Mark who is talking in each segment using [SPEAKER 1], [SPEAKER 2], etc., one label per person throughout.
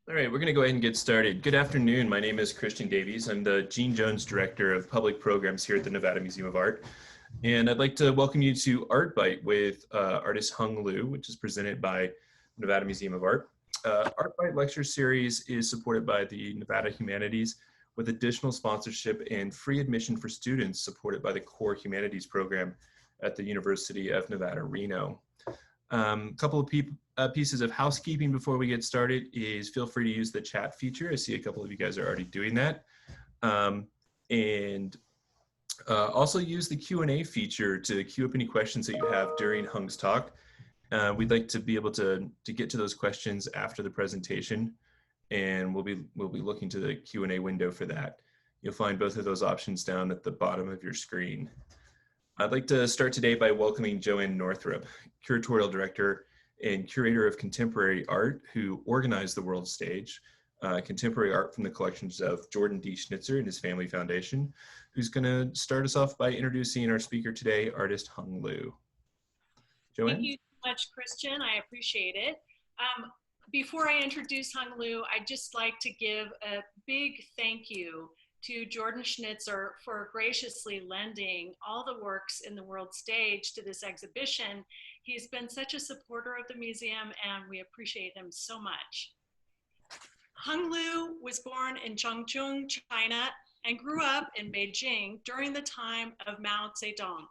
[SPEAKER 1] All right, we're going to go ahead and get started. Good afternoon. My name is Christian Davies. I'm the Gene Jones Director of Public Programs here at the Nevada Museum of Art. And I'd like to welcome you to Art Bite with artist Hung Liu, which is presented by Nevada Museum of Art. Art Bite lecture series is supported by the Nevada Humanities with additional sponsorship and free admission for students supported by the Core Humanities program at the University of Nevada, Reno. Couple of pieces of housekeeping before we get started is feel free to use the chat feature. I see a couple of you guys are already doing that. Also use the Q&A feature to queue up any questions that you have during Hung's talk. We'd like to be able to get to those questions after the presentation, and we'll be looking to the Q&A window for that. You'll find both of those options down at the bottom of your screen. I'd like to start today by welcoming Joanne Northrup, Curatorial Director and Curator of Contemporary Art, who organized the World Stage, contemporary art from the collections of Jordan D. Schnitzer and his Family Foundation, who's gonna start us off by introducing our speaker today, artist Hung Liu. Joanne?
[SPEAKER 2] Thank you so much, Christian. I appreciate it. Before I introduce Hung Liu, I'd just like to give a big thank you to Jordan Schnitzer for graciously lending all the works in the World Stage to this exhibition. He's been such a supporter of the museum, and we appreciate him so much. Hung Liu was born in Changchun, China, and grew up in Beijing during the time of Mao Zedong.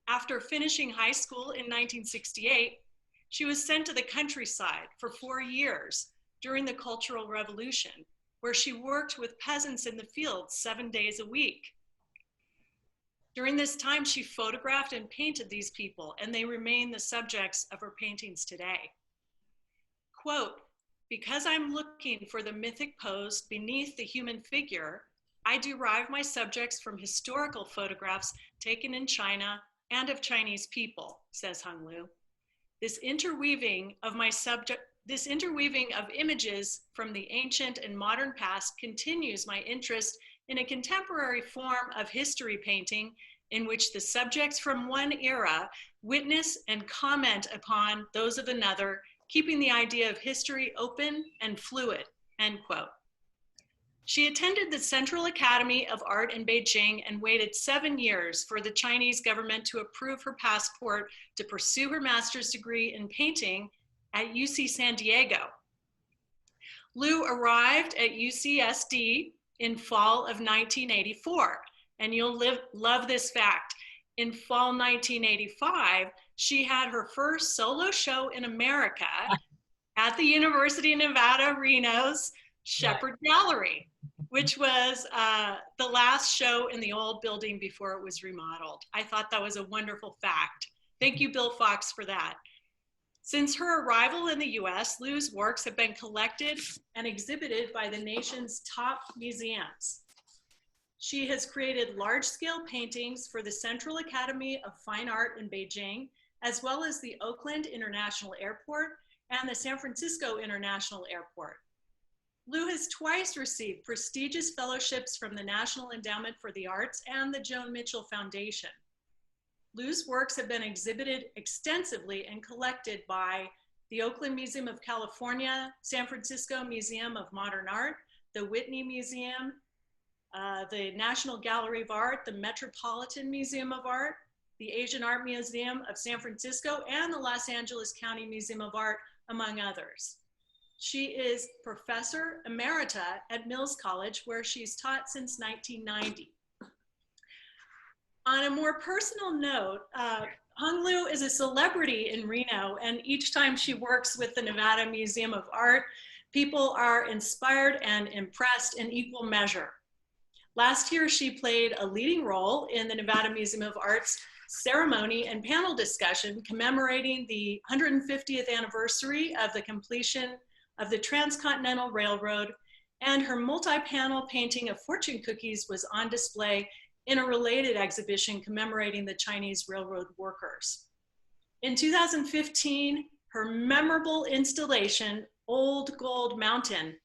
[SPEAKER 2] After finishing high school in 1968, she was sent to the countryside for 4 years during the Cultural Revolution, where she worked with peasants in the fields 7 days a week. During this time, she photographed and painted these people, and they remain the subjects of her paintings today. Quote, "Because I'm looking for the mythic pose beneath the human figure, I derive my subjects from historical photographs taken in China and of Chinese people," says Hung Liu. This interweaving of images from the ancient and modern past continues my interest in a contemporary form of history painting in which the subjects from one era witness and comment upon those of another, keeping the idea of history open and fluid, end quote. She attended the Central Academy of Art in Beijing and waited 7 years for the Chinese government to approve her passport to pursue her master's degree in painting at UC San Diego. Liu arrived at UCSD in fall of 1984, and you'll love this fact. In fall 1985, she had her first solo show in America at the University of Nevada, Reno's Shepherd Gallery, which was the last show in the old building before it was remodeled. I thought that was a wonderful fact. Thank you, Bill Fox, for that. Since her arrival in the US, Liu's works have been collected and exhibited by the nation's top museums. She has created large-scale paintings for the Central Academy of Fine Art in Beijing, as well as the Oakland International Airport and the San Francisco International Airport. Liu has twice received prestigious fellowships from the National Endowment for the Arts and the Joan Mitchell Foundation. Liu's works have been exhibited extensively and collected by the Oakland Museum of California, San Francisco Museum of Modern Art, the Whitney Museum, the National Gallery of Art, the Metropolitan Museum of Art, the Asian Art Museum of San Francisco, and the Los Angeles County Museum of Art, among others. She is Professor Emerita at Mills College, where she's taught since 1990. On a more personal note, Hung Liu is a celebrity in Reno, and each time she works with the Nevada Museum of Art, people are inspired and impressed in equal measure. Last year, she played a leading role in the Nevada Museum of Art's ceremony and panel discussion commemorating the 150th anniversary of the completion of the Transcontinental Railroad, and her multi-panel painting of fortune cookies was on display in a related exhibition commemorating the Chinese railroad workers. In 2015, her memorable installation, Old Gold Mountain,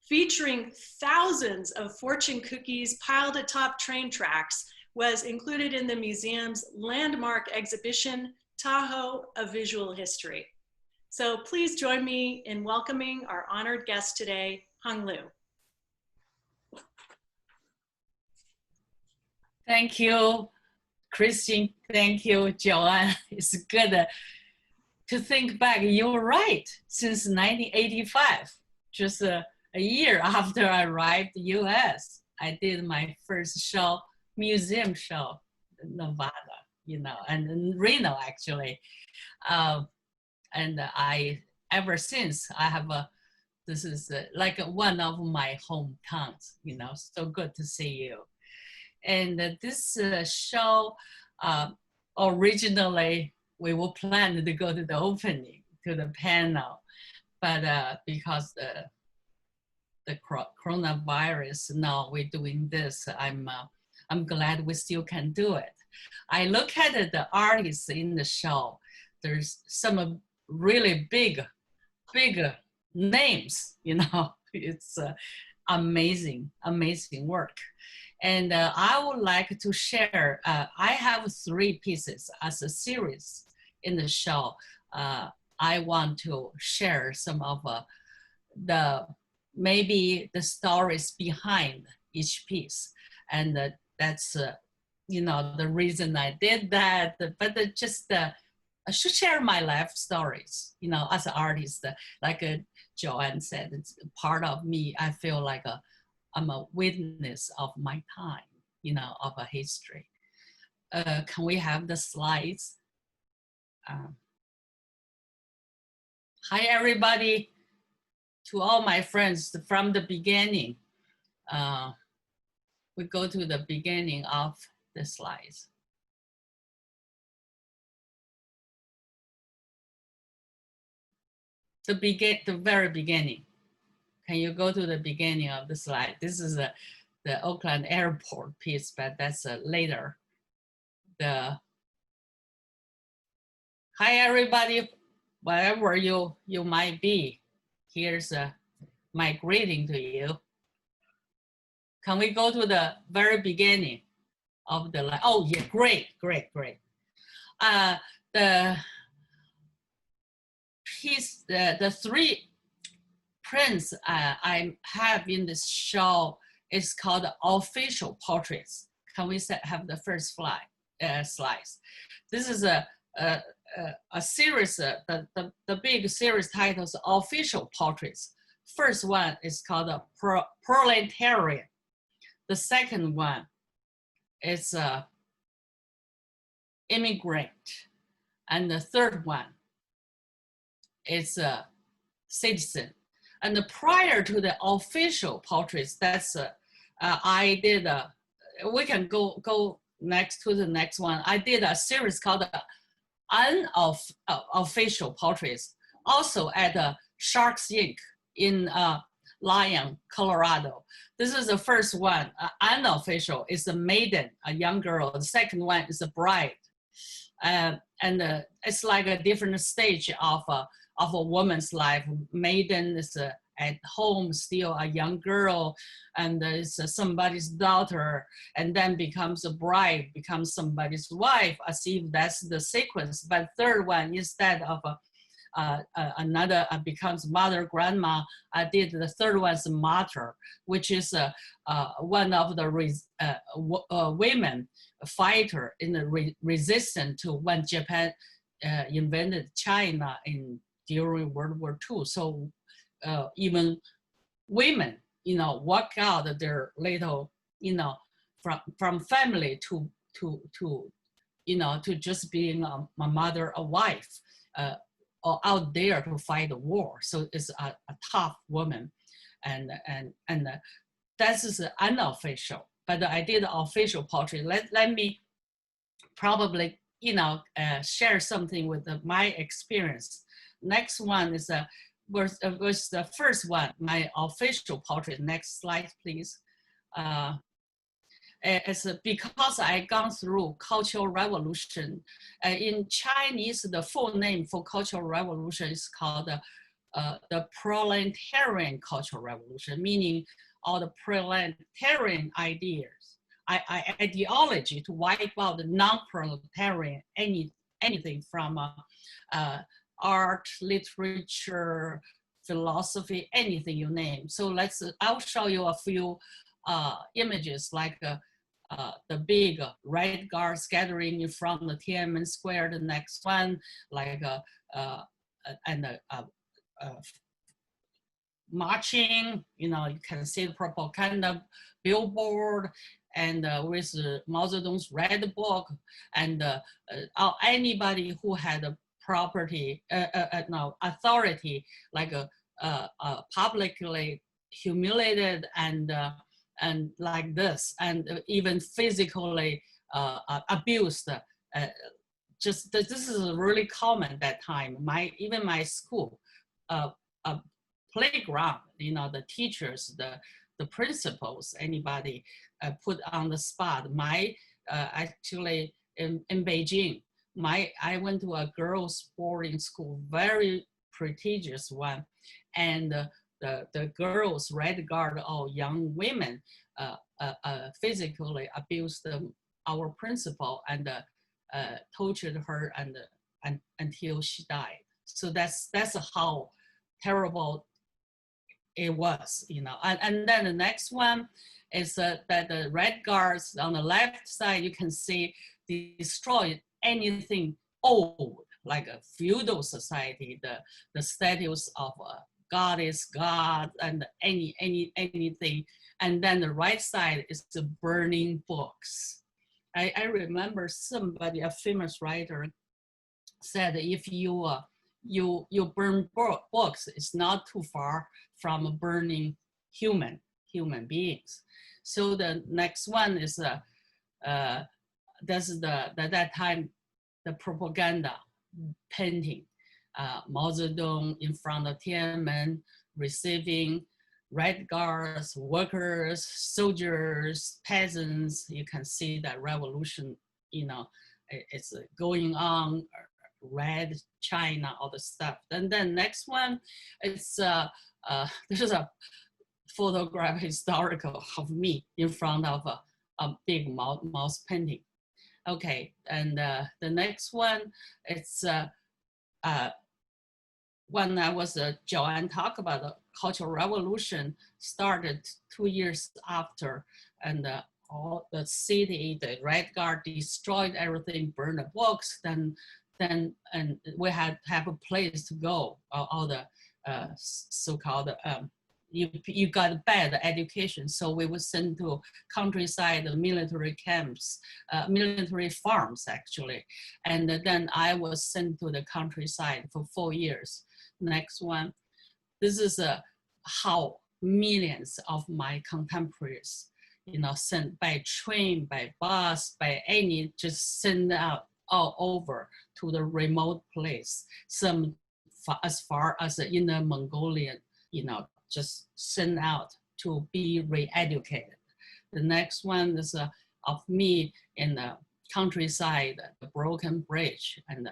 [SPEAKER 2] featuring thousands of fortune cookies piled atop train tracks, was included in the museum's landmark exhibition, Tahoe, A Visual History. So please join me in welcoming our honored guest today, Hung Liu.
[SPEAKER 3] Thank you, Christine. Thank you, Joanne. It's good to think back. You're right. Since 1985, just a year after I arrived in the US, I did my first show, museum show, in Nevada, and in Reno, actually. And ever since, I have this is like one of my hometowns, so good to see you. And this show, originally, we were planning to go to the opening, to the panel, but because the coronavirus, now we're doing this, I'm glad we still can do it. I look at the artists in the show. There's some really big names, it's amazing work. And I would like to share, I have 3 pieces as a series in the show. I want to share some of maybe the stories behind each piece. And that's, the reason I did that, but I should share my life stories, as an artist. Like Joanne said, it's part of me. I feel like I'm a witness of my time, of a history. Can we have the slides? Hi, everybody. To all my friends from the beginning. We go to the beginning of the slides. The very beginning. Can you go to the beginning of the slide? This is the Oakland Airport piece, but that's later. Hi, everybody, wherever you might be. Here's my greeting to you. Can we go to the very beginning of the line? Oh, yeah, great. The piece, the 3 prints I have in this show is called official portraits. Can we have the first slides? This is a series, the big series titles, official portraits. First one is called proletarian. The second one is immigrant. And the third one is citizen. And prior to the official portraits, that's I did. We can go next to the next one. I did a series called unofficial portraits, also at Sharks Inc. in Lyon, Colorado. This is the first one. Unofficial is a maiden, a young girl. The second one is a bride, and it's like a different stage of a woman's life. Maiden is at home, still a young girl, and is somebody's daughter, and then becomes a bride, becomes somebody's wife, as if that's the sequence. But third one, instead of another becomes mother, grandma, I did the third one's martyr, which is one of the women fighter in the resistance to when Japan invaded China during World War II. So even women, walk out their little, from family to just being a mother, a wife, or out there to fight the war. So it's a tough woman, and that is unofficial. But I did an official portrait. Let me probably share something with my experience. Next one is was the first one, my official portrait. Next slide, please. It's because I gone through Cultural Revolution. In Chinese, the full name for Cultural Revolution is called the Proletarian Cultural Revolution, meaning all the proletarian ideology to wipe out the non-proletarian anything from art, literature, philosophy, anything you name. So I'll show you a few images like the big red guards gathering in front of the Tiananmen Square. The next one, like marching, you can see the propaganda billboard, and with Mao Zedong's red book, and anybody who had a property, authority, like publicly humiliated and like this, and even physically abused. This is really common at that time. Even my school, playground, the teachers, the principals, anybody put on the spot. Actually in Beijing, I went to a girls' boarding school, very prestigious one, and the girls, red guard, all young women, physically abused our principal and tortured her and until she died. So that's how terrible it was, And then the next one is that the red guards on the left side, you can see destroyed anything old, like a feudal society, the statues of goddess, god, and anything. And then the right side is the burning books. I remember somebody, a famous writer, said if you burn books, it's not too far from burning human beings. So the next one is that's that time the propaganda painting, Mao Zedong in front of Tiananmen receiving red guards, workers, soldiers, peasants. You can see that revolution, it's going on. Red China, all the stuff. And then next one, it's this is a photograph historical of me in front of a big mouse painting. Okay, and the next one, it's when I was Joanne talked about the Cultural Revolution started 2 years after, and all the city, the Red Guard destroyed everything, burned the books, then and we had to have a place to go. All the so-called you got bad education, so we were sent to countryside, military camps, military farms actually, and then I was sent to the countryside for 4 years. Next one, this is how millions of my contemporaries, sent by train, by bus, by any, just sent out all over to the remote place, some as far as the Inner Mongolian, just sent out to be re-educated. The next one is of me in the countryside, the broken bridge, and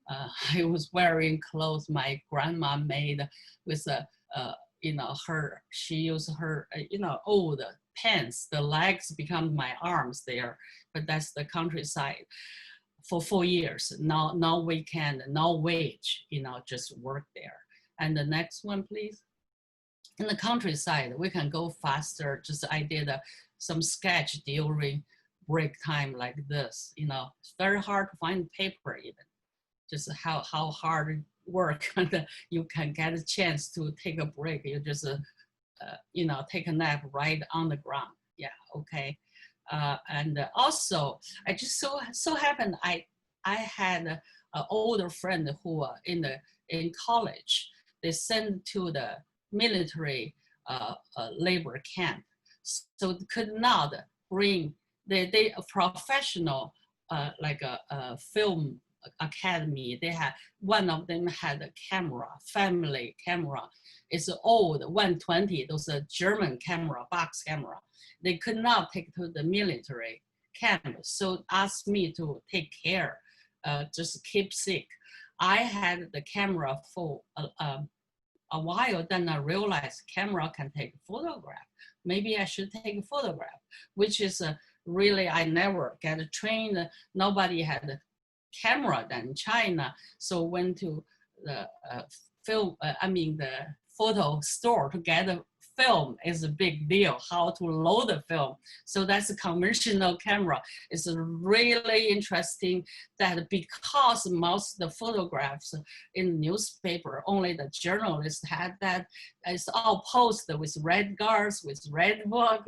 [SPEAKER 3] I was wearing clothes my grandma made with she used her old pants. The legs become my arms there, but that's the countryside. For 4 years, no weekend, no wage, just work there. And the next one, please. In the countryside, we can go faster. Just I did some sketch during break time like this. It's very hard to find paper even. Just how hard work, and you can get a chance to take a break. You just take a nap right on the ground. Yeah, okay. And also, I just so happened I had an older friend who in college, they sent to the military labor camp, so could not bring they a professional like a film academy. They had, one of them had a camera, family camera. It's old 120, those are German camera, box camera. They could not take to the military camp, so asked me to take care, just keep sick. I had the camera for a while, then I realized camera can take a photograph. Maybe I should take a photograph, which is really, I never get trained. Nobody had a camera then in China. So went to film, the photo store to get a film is a big deal, how to load the film. So that's a conventional camera. It's really interesting that because most of the photographs in newspaper, only the journalists had that, it's all posted with red guards, with red book,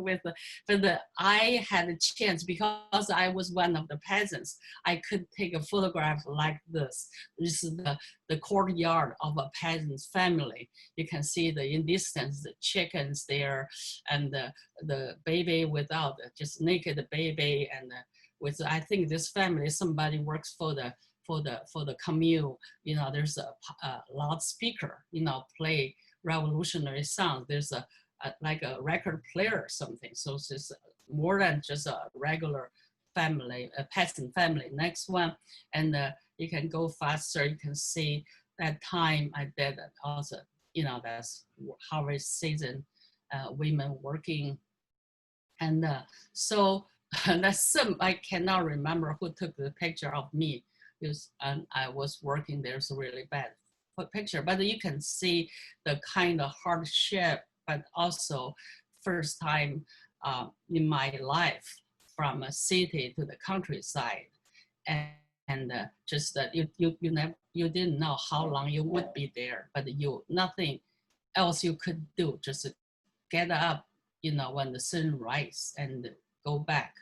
[SPEAKER 3] but I had a chance because I was one of the peasants. I could take a photograph like this. This is the courtyard of a peasant's family. You can see in distance the chickens there, and the baby without, just naked baby, and with, I think this family, somebody works for the commune. There's a loudspeaker, play revolutionary songs. There's like a record player or something. So it's just more than just a regular family, a peasant family. Next one, and you can go faster. You can see that time I did also, that's harvest season, women working. And so that's I cannot remember who took the picture of me, because I was working there, so really bad picture. But you can see the kind of hardship, but also first time in my life from a city to the countryside. And just that you didn't know how long you would be there, but nothing else you could do, just get up, when the sun rises and go back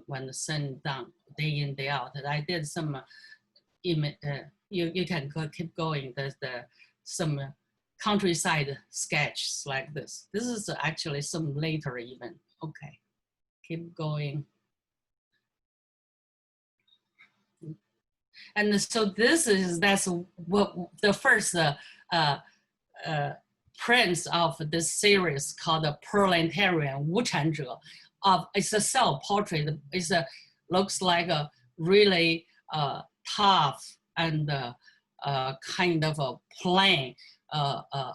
[SPEAKER 3] when the sun down, day in, day out. And I did some, you can keep going. There's some countryside sketches like this. This is actually some later even. Okay, keep going. And so that's what the first prints of this series called the Proletarian Wuchanzhe. It's a self-portrait. Looks like a really tough and kind of a plain, a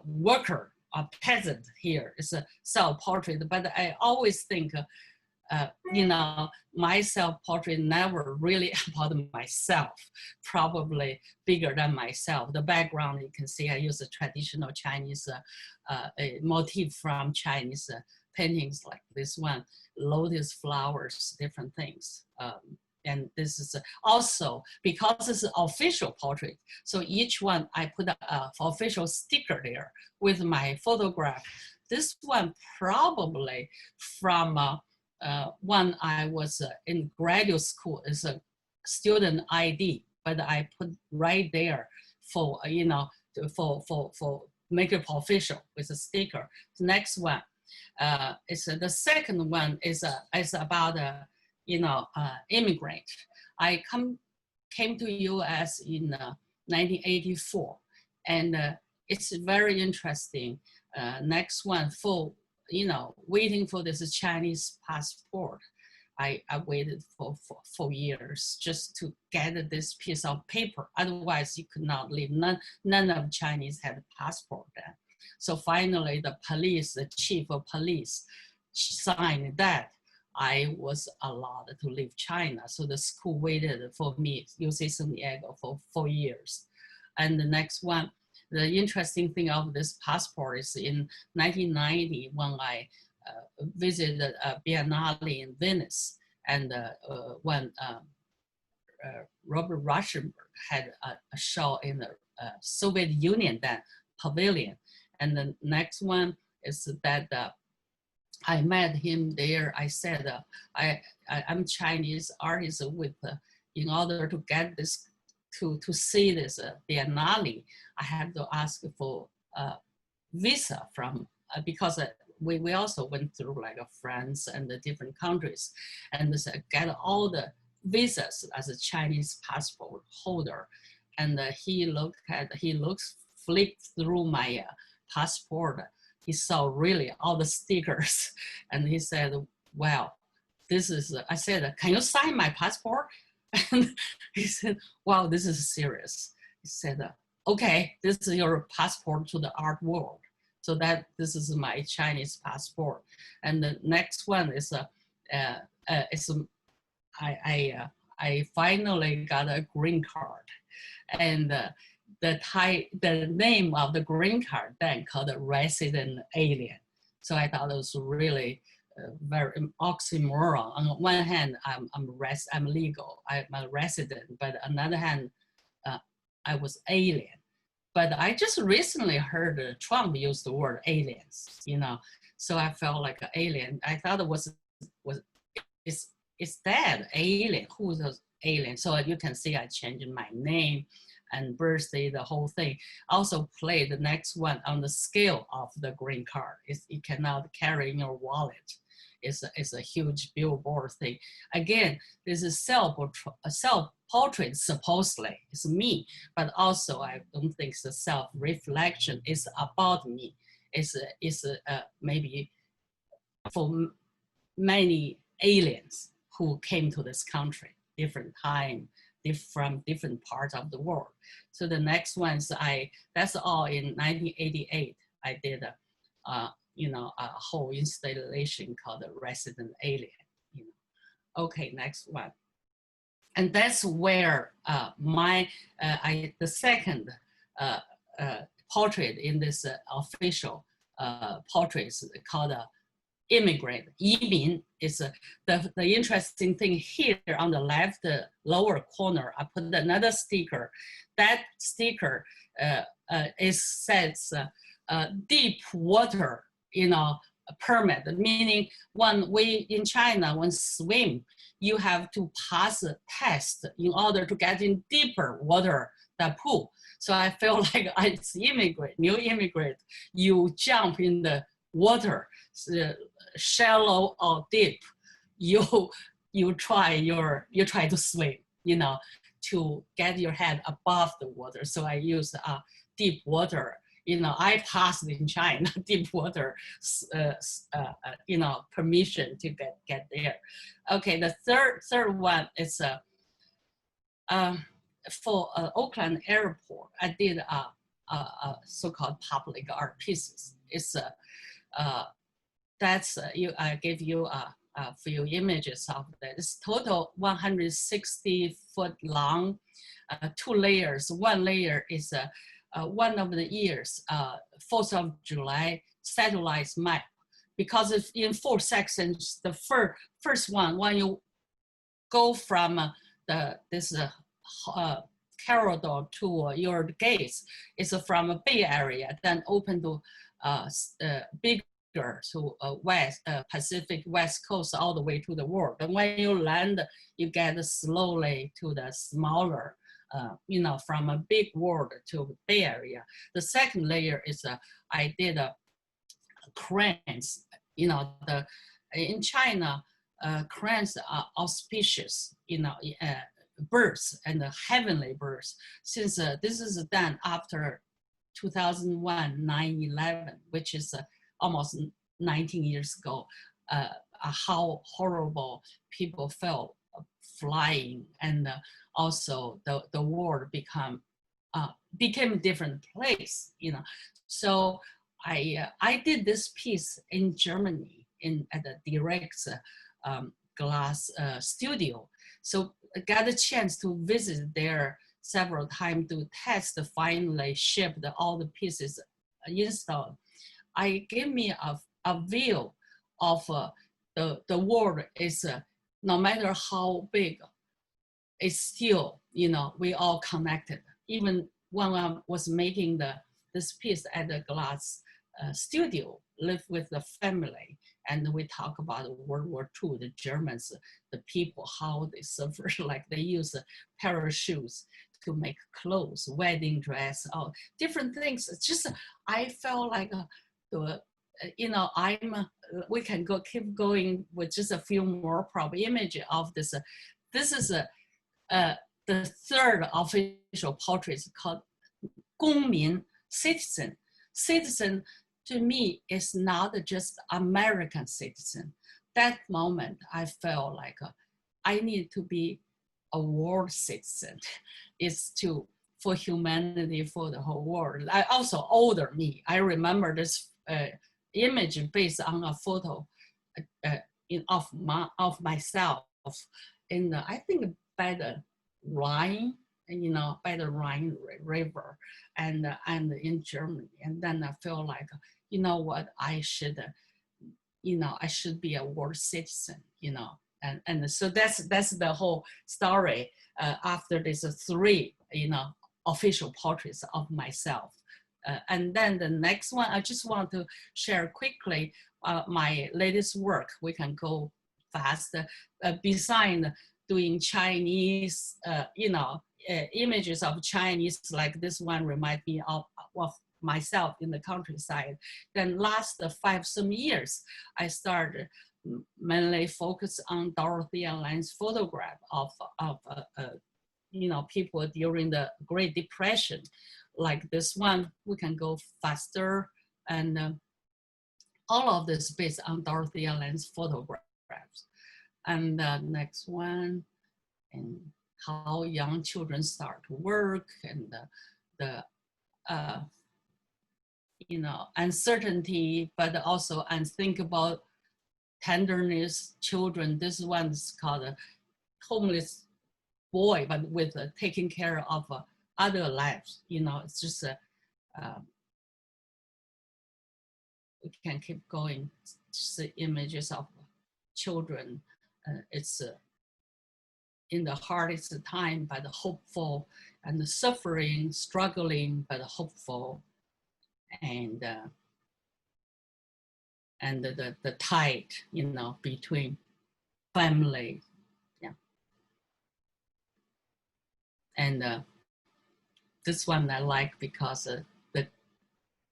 [SPEAKER 3] worker, a peasant here. It's a self-portrait, but I always think, my self-portrait never really about myself, probably bigger than myself. The background, you can see I use a traditional Chinese motif from Chinese paintings like this one, lotus flowers, different things. And this is also, because it's an official portrait, so each one I put an official sticker there with my photograph. This one probably from when I was in graduate school, is a student ID, but I put right there for, for make it official with a sticker. The next one, the second one is about immigrant. I came to US in 1984, and it's very interesting. Next one, waiting for this Chinese passport. I waited for years just to get this piece of paper. Otherwise, you could not leave. None of Chinese had a passport then. So finally, the chief of police signed that I was allowed to leave China. So the school waited for me, UC San Diego, for 4 years. And the next one, the interesting thing of this passport is in 1990, when I visited Biennale in Venice, and when Robert Rauschenberg had a show in the Soviet Union then pavilion. And the next one is that I met him there. I said, I'm Chinese artist with, in order to get this, to see this Biennale, I had to ask for a visa from, because we also went through like France and the different countries, and get all the visas as a Chinese passport holder. And he flicked through my passport. He saw really all the stickers, and he said, well, this is, I said, can you sign my passport? And he said, wow, this is serious. He said, okay, this is your passport to the art world. So this is my Chinese passport. And the next one is, I finally got a green card. And the name of the green card then called a resident alien. So I thought it was really very oxymoron. On one hand, I'm legal, I'm a resident, but on the other hand, I was alien. But I just recently heard Trump use the word aliens, you know, so I felt like an alien. I thought is that alien? Who's the alien? So you can see I changed my name and birthday, the whole thing. Also play the next one on the scale of the green card. You cannot carry in your wallet. It's a huge billboard thing. Again, this is self-portrait, supposedly. It's me, but also I don't think it's a self-reflection. It's about me. It's maybe for many aliens who came to this country, different time, from different parts of the world. So the next ones, that's all in 1988. I did a whole installation called the Resident Alien. You know. Okay, next one. And that's where the second portrait in this official portrait is called Immigrant. Yimin is the interesting thing here on the left lower corner. I put another sticker. That sticker says deep water, you know, permit, meaning when we in China, when swim, you have to pass a test in order to get in deeper water, the pool. So I feel like it's new immigrant, you jump in the water, shallow or deep, you try to swim, you know, to get your head above the water. So I use deep water. You know, I passed in China deep water, you know, permission to get there. Okay, the third one is for Oakland Airport. I did a so-called public art pieces. It's I gave you a few images of that. It's total 160 foot long, 2 layers. One layer is one of the years, 4th of July satellite map, because it's in 4 sections. The first one, when you go from this corridor to your gates, it's from a Bay Area, then open to bigger to west, Pacific West Coast all the way to the world. And when you land, you get slowly to the smaller, you know, from a big world to Bay Area. The second layer is I did cranes. You know, in China, cranes are auspicious, you know, birds and the heavenly birds. Since this is done after 2001, 9/11, which is almost 19 years ago, how horrible people felt flying, and also the world became a different place, you know. So I did this piece in Germany at the direct glass studio. So I got a chance to visit there several times to test, finally shipped all the pieces installed. I gave me a view of the world is no matter how big, it's still, you know, we all connected. Even when I was making this piece at the glass studio, live with the family, and we talk about World War II, the Germans, the people, how they suffered, like they use parachutes to make clothes, wedding dress, all different things. It's just, I felt like, you know, we can keep going with just a few more probably image of this. This is the third official portrait called 公民, citizen. Citizen to me is not just American citizen. That moment I felt like I need to be a world citizen. It's for humanity, for the whole world. I also older me. I remember this image based on a photo of myself in I think by the Rhine, you know, by the Rhine River, and in Germany. And then I feel like, you know what, I should, you know, I should be a world citizen, you know. And so that's the whole story after these 3, you know, official portraits of myself. And then the next one, I just want to share quickly my latest work. We can go fast. Besides doing Chinese, you know, images of Chinese, like this one remind me of myself in the countryside. Then last 5 some years, I started mainly focus on Dorothea Lange's photograph of you know, people during the Great Depression. Like this one, we can go faster, and all of this based on Dorothea Lange's photographs. And the next one, and how young children start to work, and the you know, uncertainty, but also unthinkable tenderness, children. This one is called a homeless boy, but with taking care of other lives. You know, it's just we can keep going. It's just the images of children. It's in the hardest time, but hopeful, and the suffering, struggling, but hopeful, and the tide, you know, between family, yeah. And this one I like because the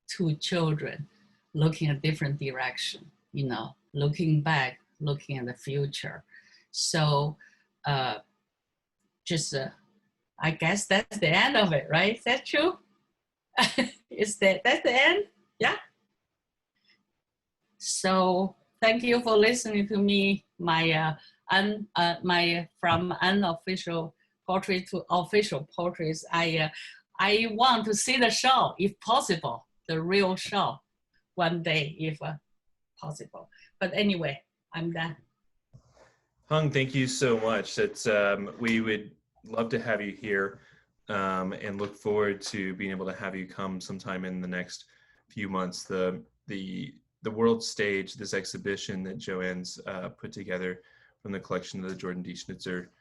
[SPEAKER 3] 2 children looking a different direction, you know, looking back, looking at the future. So just, I guess that's the end of it, right? Is that true? That's the end? Yeah. So thank you for listening to me, my from unofficial portrait to official portraits. I want to see the show, if possible, the real show one day, if possible. But anyway, I'm done.
[SPEAKER 1] Hung, thank you so much. It's we would love to have you here, and look forward to being able to have you come sometime in the next few months. The world stage, this exhibition that Joanne's put together from the collection of the Jordan D. Schnitzer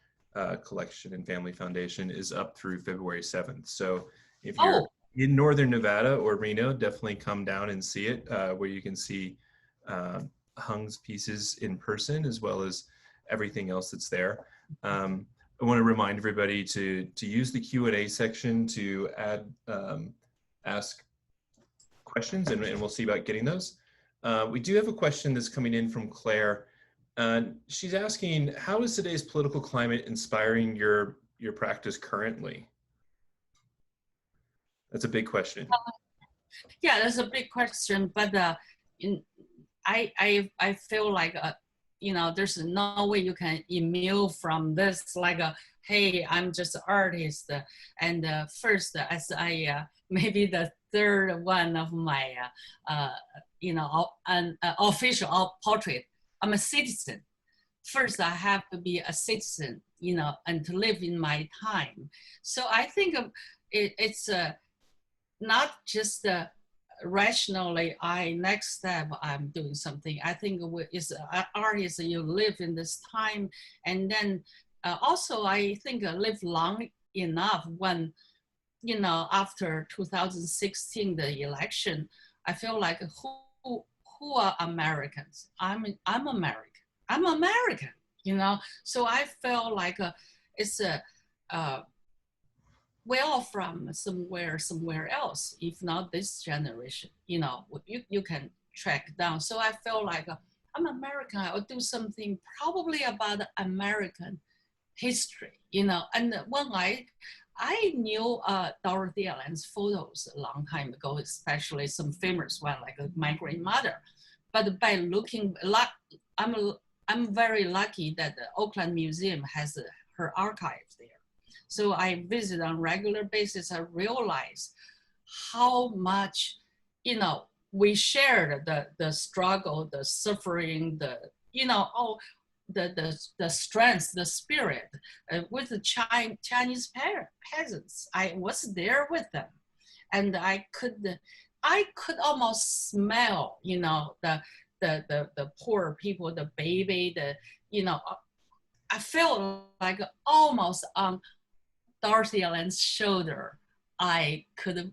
[SPEAKER 1] Collection and Family Foundation, is up through February 7th. So if you're in Northern Nevada or Reno, definitely come down and see it, where you can see Hung's pieces in person, as well as everything else that's there. I want to remind everybody to use the Q&A section to ask questions, and we'll see about getting those. We do have a question that's coming in from Claire. She's asking, how is today's political climate inspiring your practice currently? That's a big question.
[SPEAKER 3] Yeah, that's a big question, but I feel like you know, there's no way you can immune from this, like hey, I'm just an artist. And first, as I maybe the 3rd one of my you know, an official portrait, I'm a citizen. First, I have to be a citizen, you know, and to live in my time. So I think it's not just rationally, next step, I'm doing something. I think it's artists, you live in this time. And then also, I think live long enough when, you know, after 2016, the election, I feel like who are Americans? I'm American. I'm American, you know? So I feel like it's we're all from somewhere else, if not this generation, you know, you can track down. So I feel like I'm American, I'll do something probably about American history, you know. And when I knew Dorothy Allen's photos a long time ago, especially some famous one like my grandmother. But by looking, I'm very lucky that the Oakland Museum has her archive there. So I visit on a regular basis. I realize how much, you know, we shared the struggle, the suffering, the, you know, the strength, the spirit with the Chinese peasants. I was there with them, and I could almost smell, you know, the poor people, the baby, you know, I felt like almost on Dorothy Allen's shoulder. I could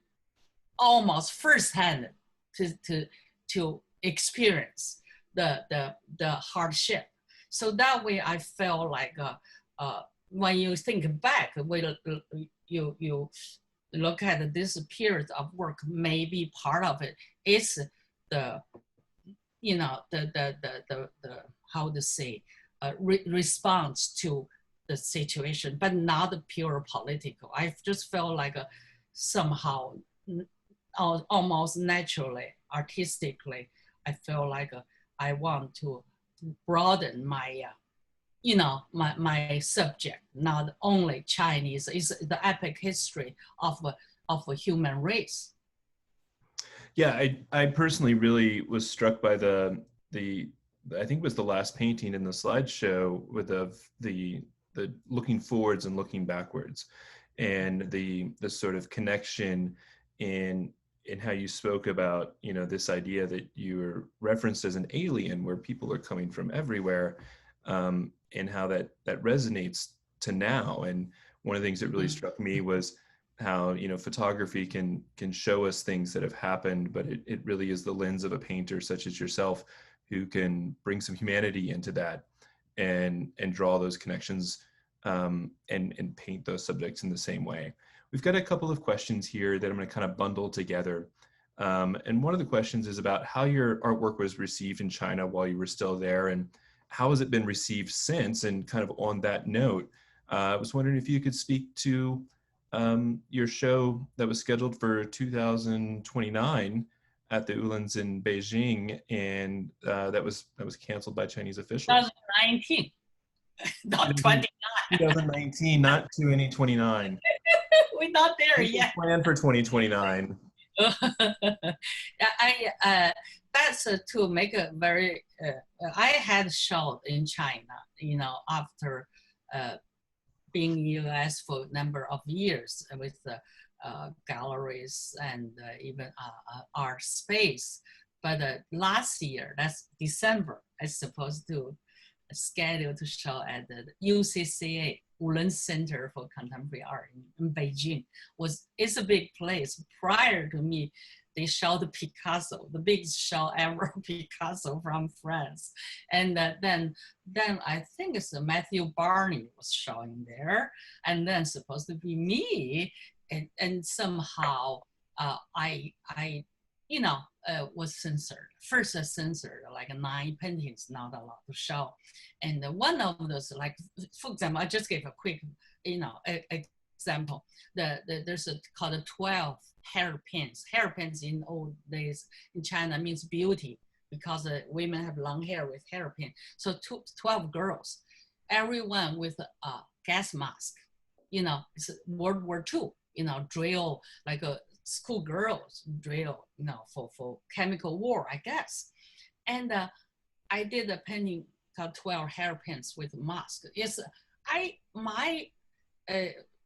[SPEAKER 3] almost firsthand to experience the hardship. So that way I felt like when you think back, you look at this period of work, maybe part of it is the, you know, the how to say, response to the situation, but not pure political. I just felt like somehow almost naturally, artistically, I feel like I want to broaden my, you know, my subject, not only Chinese, is the epic history of a human race.
[SPEAKER 1] Yeah, I personally really was struck by the I think it was the last painting in the slideshow with the looking forwards and looking backwards, and the sort of connection in how you spoke about, you know, this idea that you were referenced as an alien, where people are coming from everywhere, and how that resonates to now. And one of the things that really struck me was how, you know, photography can show us things that have happened, but it really is the lens of a painter such as yourself who can bring some humanity into that and draw those connections, and paint those subjects in the same way. We've got a couple of questions here that I'm going to kind of bundle together. And one of the questions is about how your artwork was received in China while you were still there, and how has it been received since? And kind of on that note, I was wondering if you could speak to your show that was scheduled for 2029 at the Ulands in Beijing, and that was canceled by Chinese officials.
[SPEAKER 3] 2019, not 29.
[SPEAKER 1] 2019, not 2029.
[SPEAKER 3] We're not there yet.
[SPEAKER 1] Plan for 2029.
[SPEAKER 3] That's to make a very. I had shot in China, you know, after being in US for a number of years with galleries and even art space. But last year, that's December, I supposed to schedule to show at the UCCA, Wulen Center for Contemporary Art in Beijing. It's a big place. Prior to me, they showed Picasso, the biggest show ever, Picasso from France. And then I think it's Matthew Barney was showing there, and then supposed to be me, and somehow I you know, was censored. First censored, like 9 paintings not allowed to show. And one of those, like, for example, I just gave a quick, you know, example. There's called 12 hairpins. Hairpins in old days in China means beauty, because women have long hair with hairpin. So 12 girls, everyone with a gas mask. You know, it's World War II, you know, drill, like a schoolgirls drill, you know, for chemical war, I guess. And I did a painting called 12 hairpins with mask. My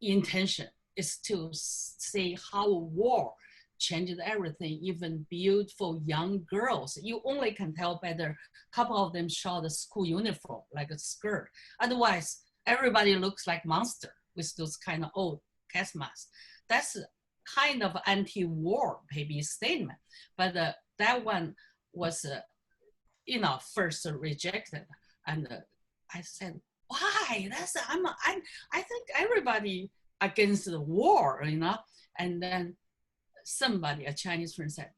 [SPEAKER 3] intention is to see how war changed everything, even beautiful young girls. You only can tell by a couple of them showed a school uniform, like a skirt. Otherwise, everybody looks like monster with those kind of old gas masks. That's kind of anti-war maybe statement, but that one was, you know, first rejected, and I said, why? I think everybody against the war, you know. And then somebody, a Chinese friend, said,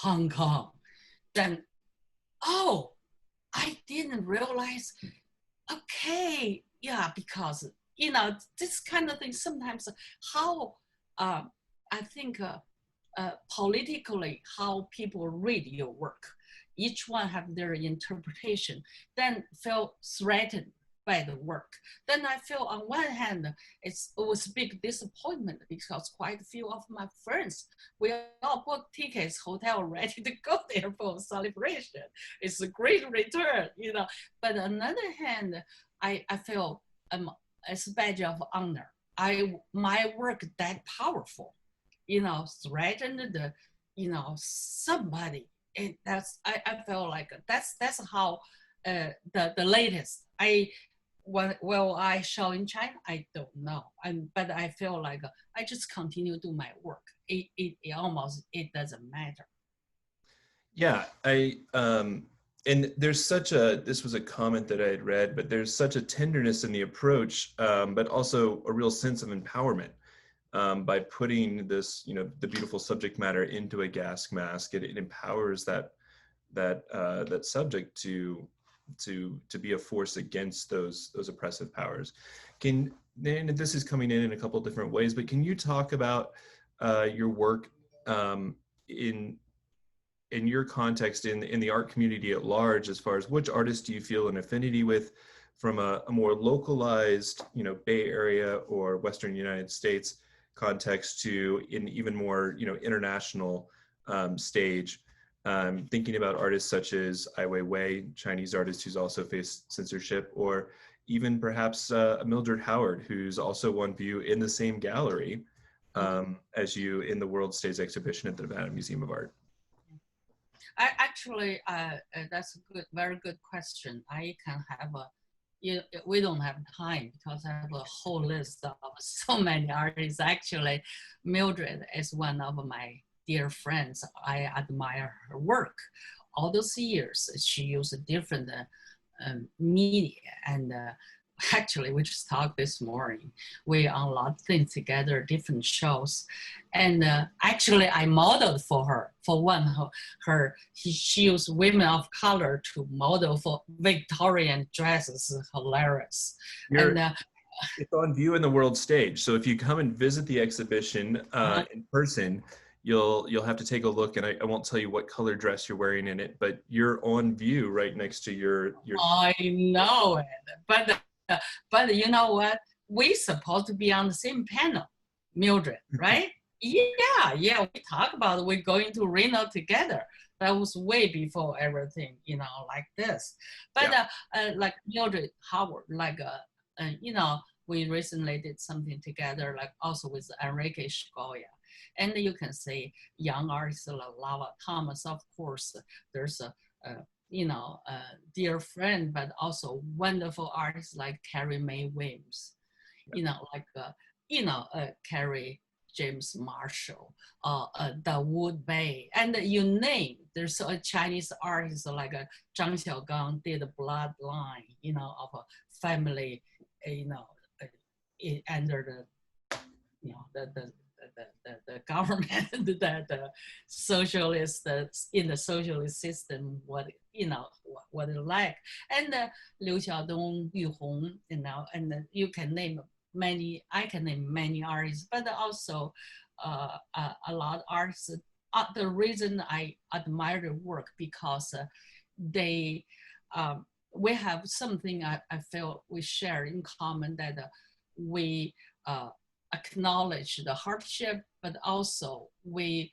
[SPEAKER 3] Hong Kong. Then, oh, I didn't realize. Okay, yeah, because, you know, this kind of thing sometimes how. I think politically, how people read your work, each one have their interpretation, then feel threatened bad work. Then I feel on one hand, it was a big disappointment because quite a few of my friends, we all bought tickets, hotel ready to go there for celebration. It's a great return, you know. But on the other hand, I feel it's a badge of honor. My work that powerful, you know, threatened the, you know, somebody. And I feel like that's how the latest well, I show in China, I don't know. But I feel like I just continue to do my work. It almost, it doesn't matter.
[SPEAKER 1] Yeah, and there's such a, this was a comment that I had read, but there's such a tenderness in the approach, but also a real sense of empowerment by putting this, you know, the beautiful subject matter into a gas mask. It empowers that subject to be a force against those oppressive powers. And this is coming in a couple of different ways, but can you talk about your work in your context in the art community at large, as far as which artists do you feel an affinity with from a more localized, you know, Bay Area or Western United States context to in even more, you know, international stage? Thinking about artists such as Ai Weiwei, Chinese artist who's also faced censorship, or even perhaps Mildred Howard, who's also won view in the same gallery as you in the World Stage exhibition at the Nevada Museum of Art.
[SPEAKER 3] That's a good, very good question. I can have we don't have time because I have a whole list of so many artists. Actually, Mildred is one of my dear friends. I admire her work. All those years, she used different media, and actually, we just talked this morning. We on a lot of things together, different shows, and actually, I modeled for her. For one, she used women of color to model for Victorian dresses. Hilarious.
[SPEAKER 1] It's on view in the World Stage, so if you come and visit the exhibition in person, you'll have to take a look, and I won't tell you what color dress you're wearing in it, but you're on view right next to your
[SPEAKER 3] I know it, but you know what? We supposed to be on the same panel, Mildred, right? Yeah, we talk about it. We're going to Reno together. That was way before everything, you know, like this. But like Mildred Howard, like, you know, we recently did something together, like also with Enrique Scoya. And you can see young artists like Lava Thomas, of course. There's a you know, dear friend, but also wonderful artists like Carrie Mae Williams, you know, like, you know, Carrie James Marshall, Dawood Bay, and you name, there's a Chinese artist like Zhang Xiaogang did a Bloodline, you know, of a family, you know, under the, you know, the government, the socialist, in the socialist system, what, you know, what it like. And Liu Xiaodong, Yu Hong, you know, and you can name many, I can name many artists, but also a lot of artists. The reason I admire their work because they, we have something I feel we share in common, that we acknowledge the hardship, but also we,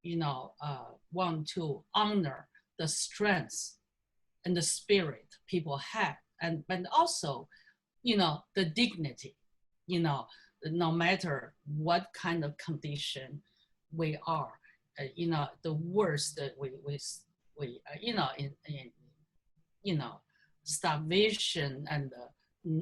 [SPEAKER 3] you know, want to honor the strengths and the spirit people have, but also, you know, the dignity, you know, no matter what kind of condition we are, you know, the worst that we you know, in you know, starvation and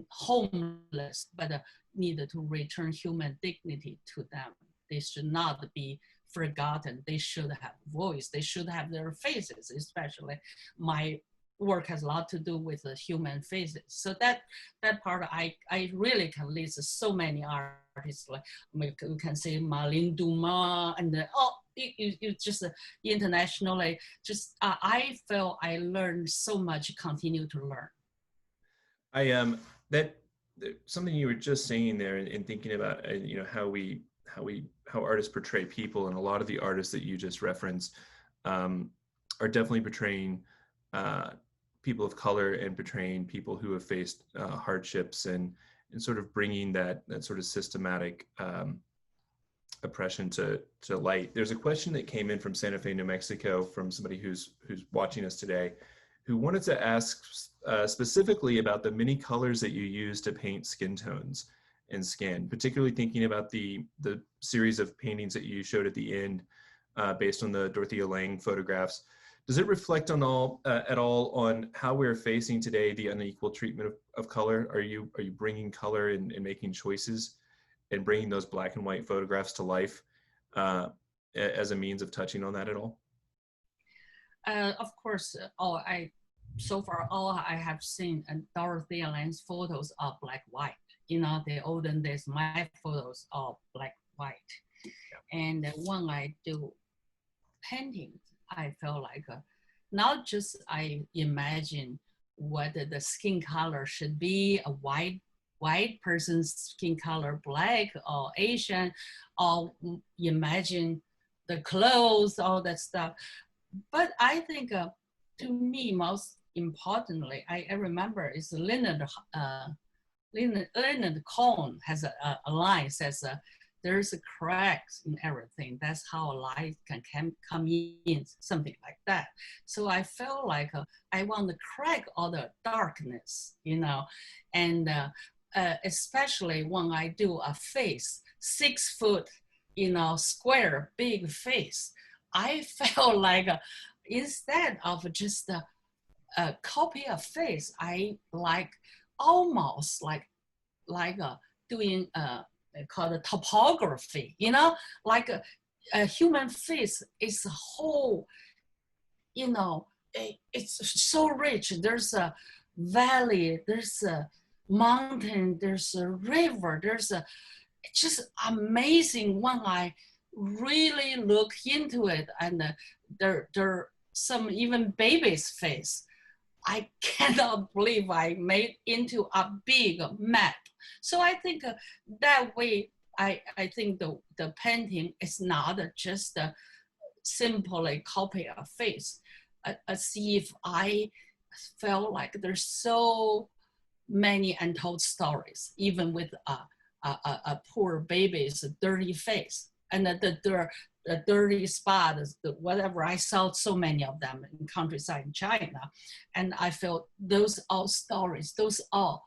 [SPEAKER 3] homeless, but need to return human dignity to them. They should not be forgotten. They should have voice. They should have their faces, especially my work has a lot to do with the human faces. So that part, I really can list so many artists, like you can say Marlene Dumas, and you just internationally, just I feel I learned so much, continue to learn.
[SPEAKER 1] That something you were just saying there, and thinking about you know, how artists portray people, and a lot of the artists that you just referenced are definitely portraying people of color and portraying people who have faced hardships and sort of bringing that sort of systematic oppression to light. There's a question that came in from Santa Fe, New Mexico, from somebody who's watching us today, who wanted to ask specifically about the many colors that you use to paint skin tones and skin, particularly thinking about the series of paintings that you showed at the end based on the Dorothea Lange photographs. Does it reflect on at all on how we're facing today the unequal treatment of color? Are you bringing color and making choices and bringing those black and white photographs to life as a means of touching on that at all?
[SPEAKER 3] Of course, so far all I have seen Dorothea Lange's photos are black white. You know, the olden days, my photos are black white. Yeah. And when I do painting, I feel like not just I imagine what the skin color should be, a white person's skin color, black or Asian, or imagine the clothes, all that stuff. But I think to me, most importantly, I remember is Leonard Cohen has a line says, there's a cracks in everything. That's how light can come in, something like that. So I felt like I want to crack all the darkness, you know, and especially when I do a face, 6 foot, you know, square, big face, I felt like instead of just a copy of face, I like almost like doing called topography, you know, like a human face is a whole, you know, it's so rich. There's a valley, there's a mountain, there's a river, it's just amazing when I really look into it. And there are some even baby's face. I cannot believe I made into a big map. So I think that way, I think the painting is not just simply copy a face. See if I felt like there's so many untold stories, even with a poor baby's dirty face and the dirty spots, whatever. I saw so many of them in countryside in China, and I felt those all stories, those all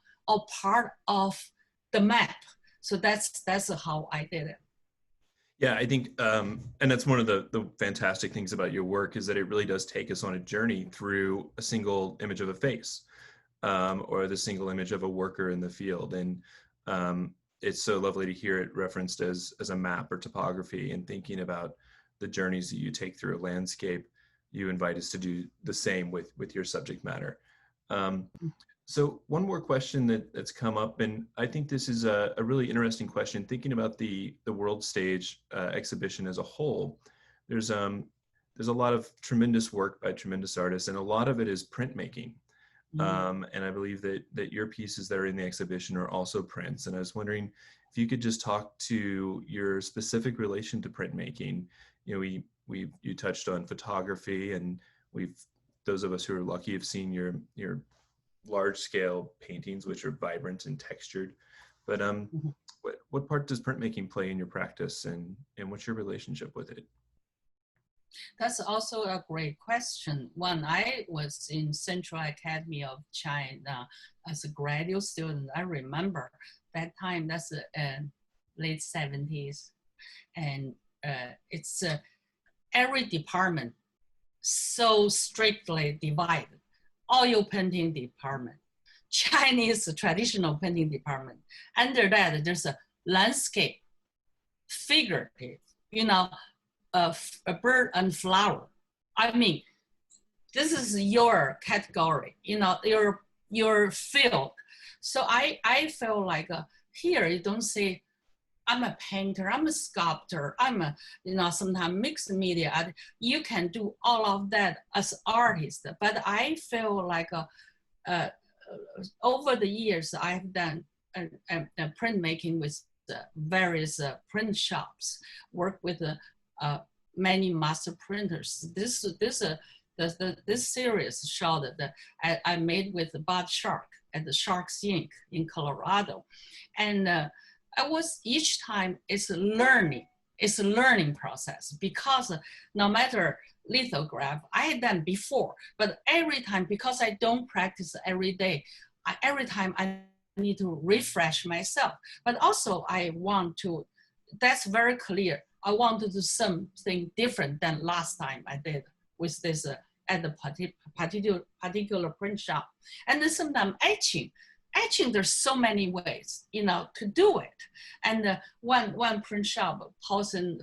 [SPEAKER 3] part of the map. So that's how I did it.
[SPEAKER 1] Yeah, I think, and that's one of the fantastic things about your work is that it really does take us on a journey through a single image of a face, or the single image of a worker in the field. And it's so lovely to hear it referenced as a map or topography, and thinking about the journeys that you take through a landscape. You invite us to do the same with your subject matter. So one more question that's come up, and I think this is a really interesting question, thinking about the world stage exhibition as a whole. There's a lot of tremendous work by tremendous artists, and a lot of it is printmaking. And I believe that your pieces that are in the exhibition are also prints. And I was wondering if you could just talk to your specific relation to printmaking. You know, you touched on photography, and those of us who are lucky have seen your large scale paintings, which are vibrant and textured. But what part does printmaking play in your practice, and what's your relationship with it?
[SPEAKER 3] That's also a great question. When I was in Central Academy of China as a graduate student, I remember that time, that's late 70s. And it's every department so strictly divided. Oil painting department, Chinese traditional painting department. Under that, there's a landscape, figurative, you know, a bird and flower. I mean, this is your category, you know, your field. So I feel like here you don't say, I'm a painter, I'm a sculptor, I'm a, you know, sometimes mixed media. You can do all of that as artist, but I feel like over the years I've done printmaking with various print shops, work with many master printers. This this series shot that I made with the Bud Shark at the Shark's Ink in Colorado. And I was, each time it's a learning process, because no matter lithograph I had done before, but every time, because I don't practice every day, every time I need to refresh myself. But also I want to, that's very clear, I want to do something different than last time I did with this at the particular print shop. And then sometimes etching, there's so many ways, to do it. And one print shop, Paulson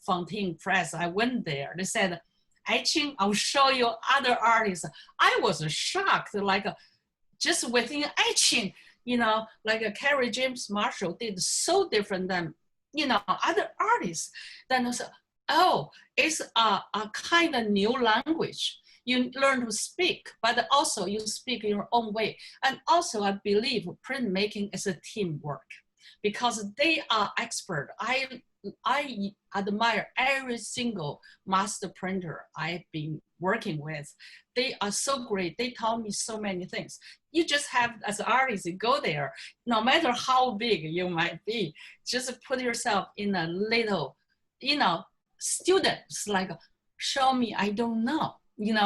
[SPEAKER 3] Fontaine Press, I went there, they said, etching, I'll show you other artists. I was shocked, like just within etching, like Carrie James Marshall did so different than, other artists. Then I said, oh, it's a kind of new language. You learn to speak, but also you speak your own way. And also I believe printmaking is a teamwork, because they are expert. I admire every single master printer I've been working with. They are so great. They taught me so many things. You just have, as an artist, you go there, no matter how big you might be, just put yourself in a little, students, like, show me, I don't know.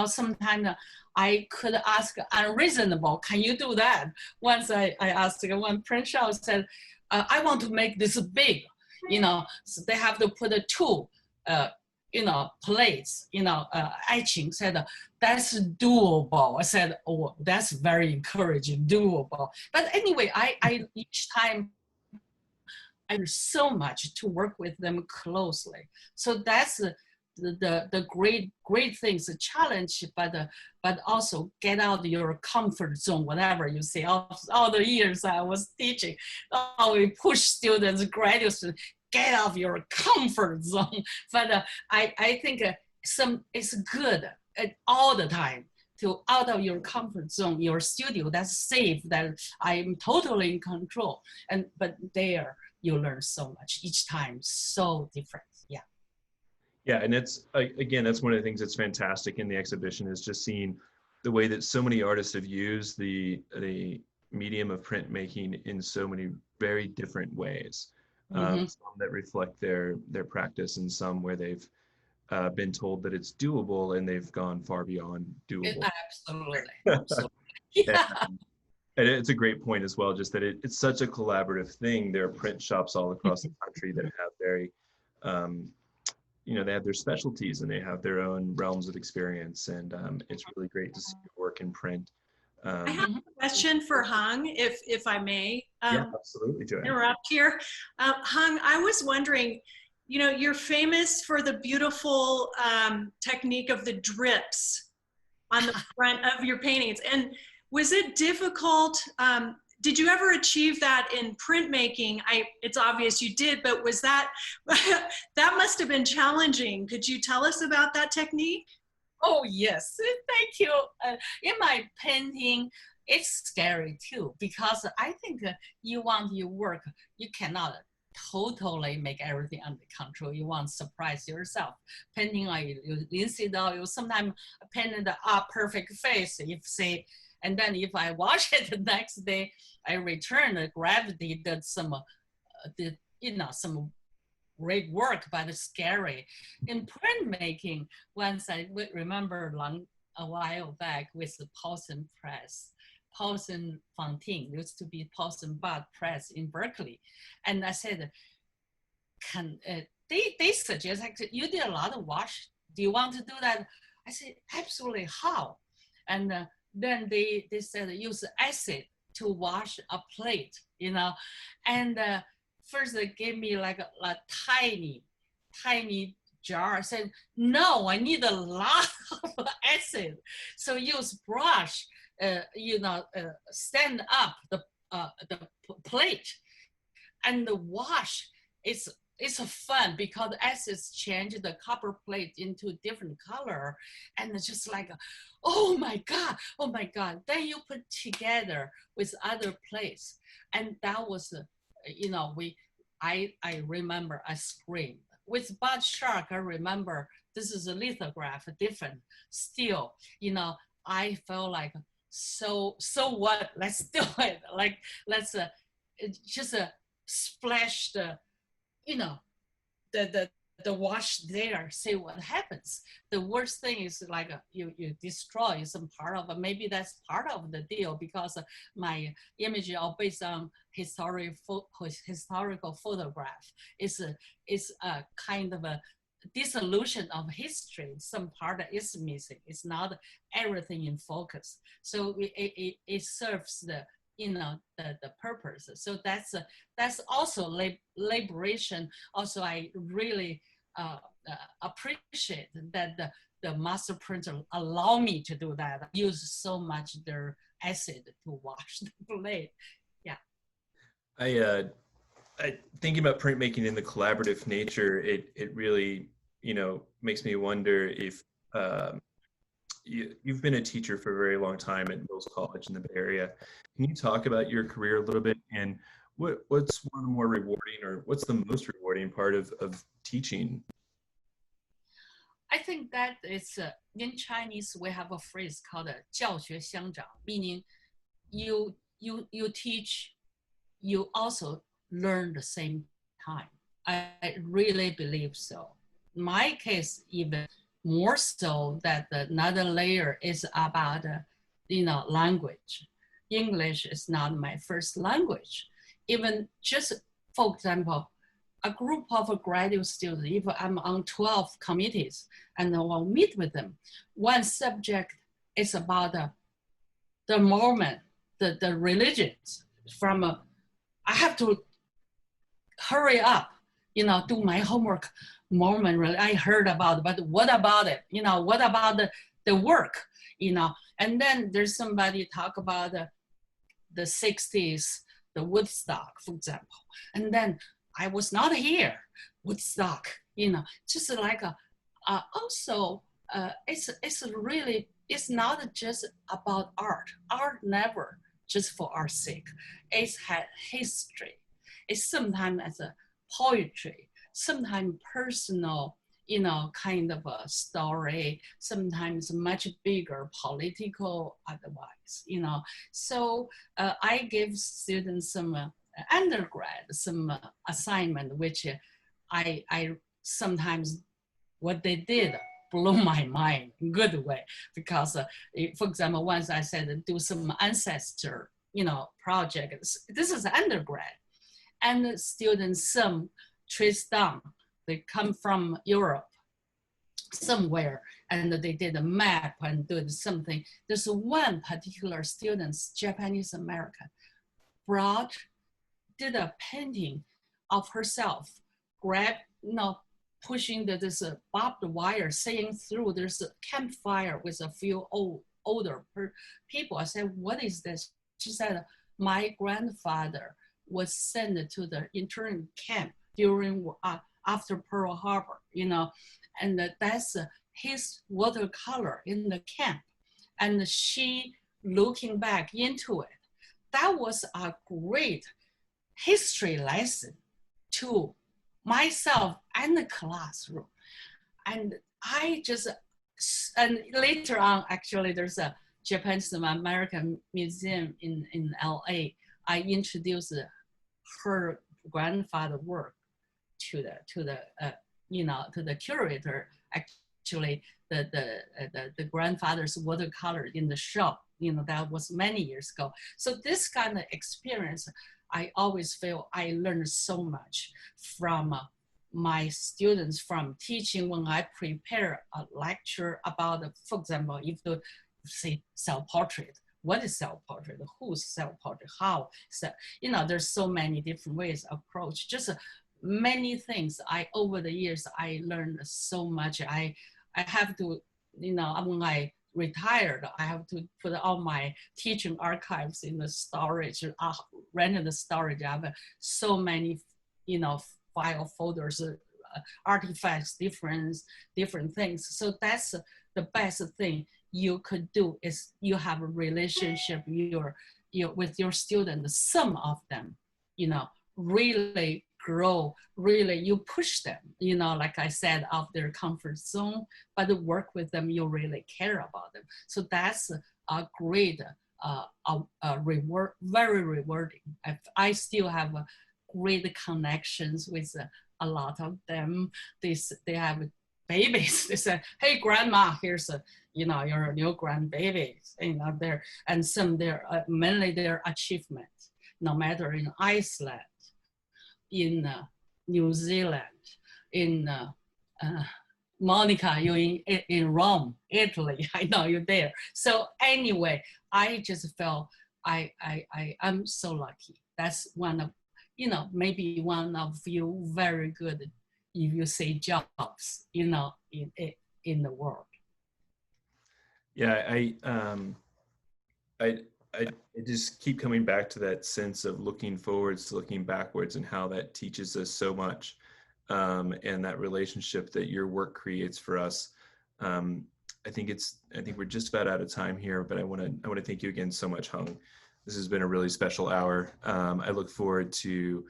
[SPEAKER 3] Sometimes I could ask unreasonable, can you do that? Once I asked one print shop, said, I want to make this big, so they have to put two, plates, etching. Said, that's doable. I said, oh, that's very encouraging, doable. But anyway, I each time, I learned so much to work with them closely. So that's the great things, the challenge, but also get out your comfort zone, whatever you say. All the years I was teaching, we push students, graduate students, get out of your comfort zone. But I think it's good all the time to out of your comfort zone, your studio that's safe, that I'm totally in control. But there you learn so much each time, so different.
[SPEAKER 1] Yeah, and it's, again, that's one of the things that's fantastic in the exhibition, is just seeing the way that so many artists have used the medium of printmaking in so many very different ways. Some that reflect their practice, and some where they've been told that it's doable and they've gone far beyond doable.
[SPEAKER 3] Absolutely. Yeah.
[SPEAKER 1] And it's a great point as well, just that it's such a collaborative thing. There are print shops all across the country that have very, they have their specialties and they have their own realms of experience, and it's really great to see your work in print.
[SPEAKER 2] I have a question for Hung, if I may.
[SPEAKER 1] Yeah, absolutely, Joanne.
[SPEAKER 2] Interrupt here. Hung, I was wondering, you're famous for the beautiful technique of the drips on the front of your paintings. And was it difficult? Did you ever achieve that in printmaking? It's obvious you did, but was that must have been challenging. Could you tell us about that technique?
[SPEAKER 3] Oh, yes, thank you. In my painting, it's scary too, because I think you want your work, you cannot totally make everything under control. You want to surprise yourself. Painting like linseed oil, sometimes painted a perfect face, and then if I wash it the next day, I return, the gravity did some great work, but it's scary. In printmaking, once I remember a while back with the Paulson Press, Paulson Fontaine, used to be Paulson Bud Press in Berkeley. And I said, they suggest, actually, you did a lot of wash. Do you want to do that? I said, absolutely, how? And then they said, use acid to wash a plate, and first they gave me like a tiny jar. I said, no, I need a lot of acid. So use brush, stand up the plate and the wash. It's fun because acids change the copper plate into a different color, and it's just like, oh my God. Then you put together with other plates, and that was, I remember I screamed with bud shark, I remember this is a lithograph, different. Still, you know, I felt like, so what? Let's do it. Like, let's just splash the, you know, the wash there, see what happens. The worst thing is like you destroy some part of it. Maybe that's part of the deal, because my image are based on historical photograph. It's a kind of a dissolution of history. Some part is missing. It's not everything in focus. So it serves the, you know, the purpose. So that's also liberation. Also, I really appreciate that the master printer allow me to do that. Use so much their acid to wash the blade. Yeah.
[SPEAKER 1] I thinking about printmaking in the collaborative nature, it really, you know, makes me wonder if you've been a teacher for a very long time at Mills College in the Bay Area. Can you talk about your career a little bit, and what's one of the more rewarding, or what's the most rewarding part of teaching?
[SPEAKER 3] I think that it's in Chinese we have a phrase called 教学相长, meaning you teach, you also learn the same time. I really believe so. My case, even more so, that another layer is about you know, language. English is not my first language. Even just, for example, a group of graduate students, if I'm on 12 committees and I will meet with them, one subject is about the Mormon, the religions. From I have to hurry up, you know, do my homework. Mormon, I heard about it, but what about it? You know, what about the work? You know, and then there's somebody talk about the 60s, the Woodstock, for example. And then I was not here, Woodstock, you know, just like also it's really, it's not just about art. Art never just for art's sake. It's had history. It's sometimes as a poetry, sometimes personal, you know, kind of a story, sometimes much bigger political advice, you know. So I give students some undergrad, some assignment, which I sometimes what they did blew my mind in good way, because for example, once I said do some ancestor, you know, project. This is undergrad, and the students, some trace down, they come from Europe somewhere, and they did a map and did something. There's one particular student, Japanese American, did a painting of herself, you know, pushing this barbed wire, seeing through. There's a campfire with a few older people. I said, what is this? She said, my grandfather was sent to the internment camp during after Pearl Harbor, you know, and that's his watercolor in the camp. And she looking back into it, that was a great history lesson to myself and the classroom. And I just, and later on, actually, there's a Japanese American museum in LA. I introduced her grandfather work to the curator. Actually, the grandfather's watercolor in the shop, you know, that was many years ago. So this kind of experience, I always feel I learned so much from my students, from teaching. When I prepare a lecture about, for example, if you say self-portrait, what is self-portrait? Who's self-portrait? How? So, you know, there's so many different ways to approach. Just many things. Over the years, I learned so much. I have to, you know, when I retired, I have to put all my teaching archives in the storage, rented the storage. I have so many, you know, file folders, artifacts, different things. So that's the best thing you could do, is you have a relationship with your students. Some of them, you know, really grow, really, you push them, you know, like I said, out of their comfort zone, but work with them, you really care about them. So that's a great reward, very rewarding. I still have great connections with a lot of them. They have babies. They said, "Hey, grandma, here's your new grandbabies." You know, and some mainly their achievement, no matter in Iceland, in New Zealand, in Monica, you in Rome, Italy. I know you're there. So anyway, I just felt I'm so lucky. That's one of, maybe one of you very good, if you say jobs, in the world.
[SPEAKER 1] Yeah, I just keep coming back to that sense of looking forwards to looking backwards, and how that teaches us so much, and that relationship that your work creates for us. I think we're just about out of time here, but I want to thank you again so much, Hung. This has been a really special hour. I look forward to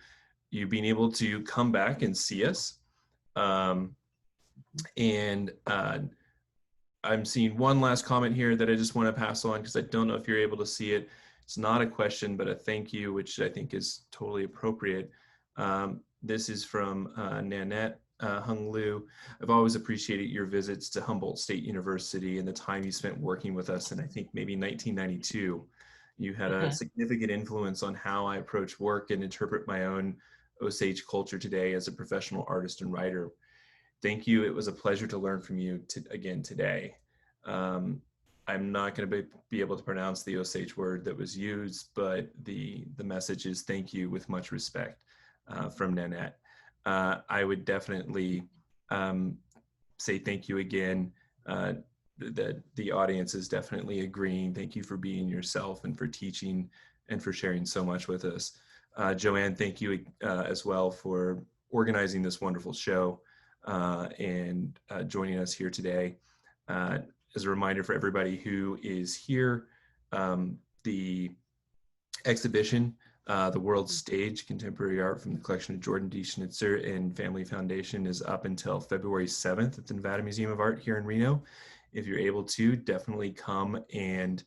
[SPEAKER 1] you being able to come back and see us. I'm seeing one last comment here that I just want to pass on, because I don't know if you're able to see it. It's not a question, but a thank you, which I think is totally appropriate. This is from Nanette Hung Lu. I've always appreciated your visits to Humboldt State University and the time you spent working with us in, I think, maybe 1992. You had a significant influence on how I approach work and interpret my own Osage culture today as a professional artist and writer. Thank you. It was a pleasure to learn from you again today. I'm not going to be able to pronounce the Osage word that was used, but the message is thank you with much respect from Nanette. I would definitely say thank you again. The audience is definitely agreeing. Thank you for being yourself and for teaching and for sharing so much with us. Joanne, thank you as well for organizing this wonderful show. And joining us here today. As a reminder for everybody who is here, the exhibition, The World's Stage, Contemporary Art from the collection of Jordan D. Schnitzer and Family Foundation, is up until February 7th at the Nevada Museum of Art here in Reno. If you're able to, definitely come and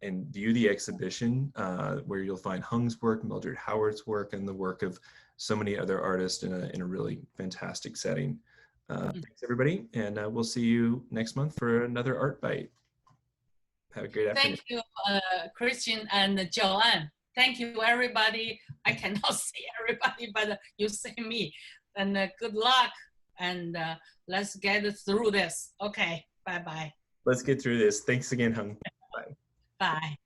[SPEAKER 1] view the exhibition, where you'll find Hung's work, Mildred Howard's work, and the work of so many other artists in a really fantastic setting. Thanks, everybody, and we'll see you next month for another Art Bite. Have a great afternoon.
[SPEAKER 3] Thank you, Christian and Joanne. Thank you, everybody. I cannot see everybody, but you see me. And good luck, and let's get through this. Okay, bye-bye.
[SPEAKER 1] Let's get through this. Thanks again, Hung. Bye.
[SPEAKER 3] Bye.